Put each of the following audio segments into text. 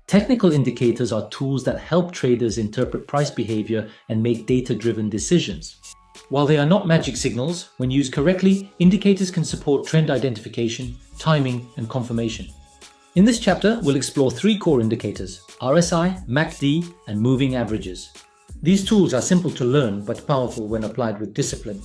Technical indicators are tools that help traders interpret price behavior and make data-driven decisions. While they are not magic signals, when used correctly, indicators can support trend identification, timing, and confirmation. In this chapter, we'll explore three core indicators: RSI, MACD, and moving averages. These tools are simple to learn but powerful when applied with discipline.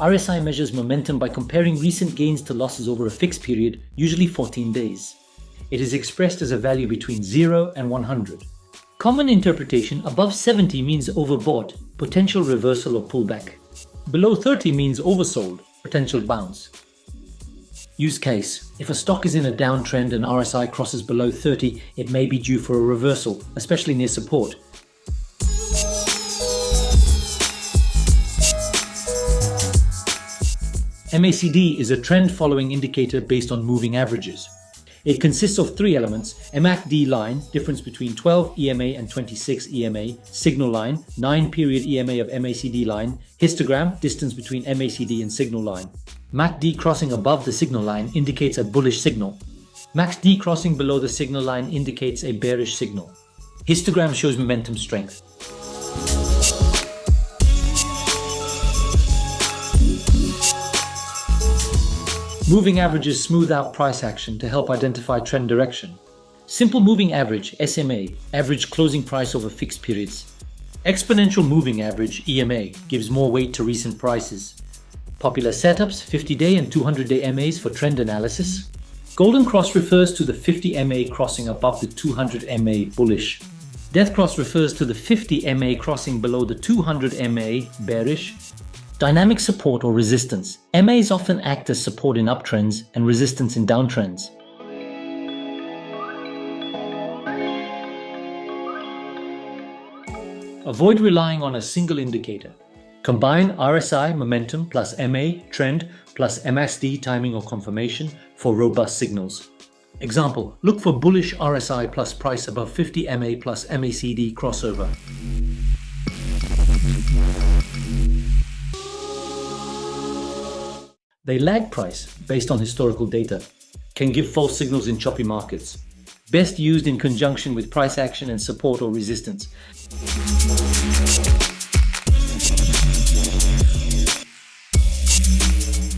RSI measures momentum by comparing recent gains to losses over a fixed period, usually 14 days. It is expressed as a value between 0 and 100. Common interpretation: above 70 means overbought, potential reversal or pullback. Below 30 means oversold, potential bounce. Use case: if a stock is in a downtrend and RSI crosses below 30, it may be due for a reversal, especially near support. MACD is a trend-following indicator based on moving averages. It consists of three elements: a MACD line, difference between 12 EMA and 26 EMA, signal line, 9-period EMA of MACD line, histogram, distance between MACD and signal line. MACD crossing above the signal line indicates a bullish signal. MACD crossing below the signal line indicates a bearish signal. Histogram shows momentum strength. Moving averages smooth out price action to help identify trend direction. Simple moving average, SMA, average closing price over fixed periods. Exponential moving average, EMA, gives more weight to recent prices. Popular setups, 50-day and 200-day MAs for trend analysis. Golden cross refers to the 50 MA crossing above the 200 MA bullish. Death cross refers to the 50 MA crossing below the 200 MA bearish. Dynamic support or resistance. MAs often act as support in uptrends and resistance in downtrends. Avoid relying on a single indicator. Combine RSI, momentum, plus MA, trend, plus MACD, timing or confirmation for robust signals. Example: look for bullish RSI plus price above 50 MA plus MACD crossover. They lag price based on historical data, can give false signals in choppy markets. Best used in conjunction with price action and support or resistance.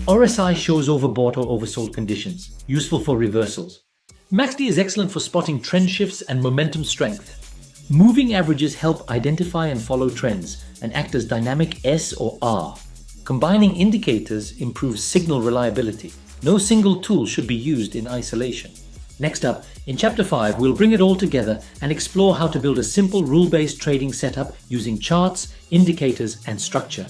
RSI shows overbought or oversold conditions, useful for reversals. MACD is excellent for spotting trend shifts and momentum strength. Moving averages help identify and follow trends and act as dynamic S or R. Combining indicators improves signal reliability. No single tool should be used in isolation. Next up, in Chapter 5, we'll bring it all together and explore how to build a simple rule-based trading setup using charts, indicators, and structure.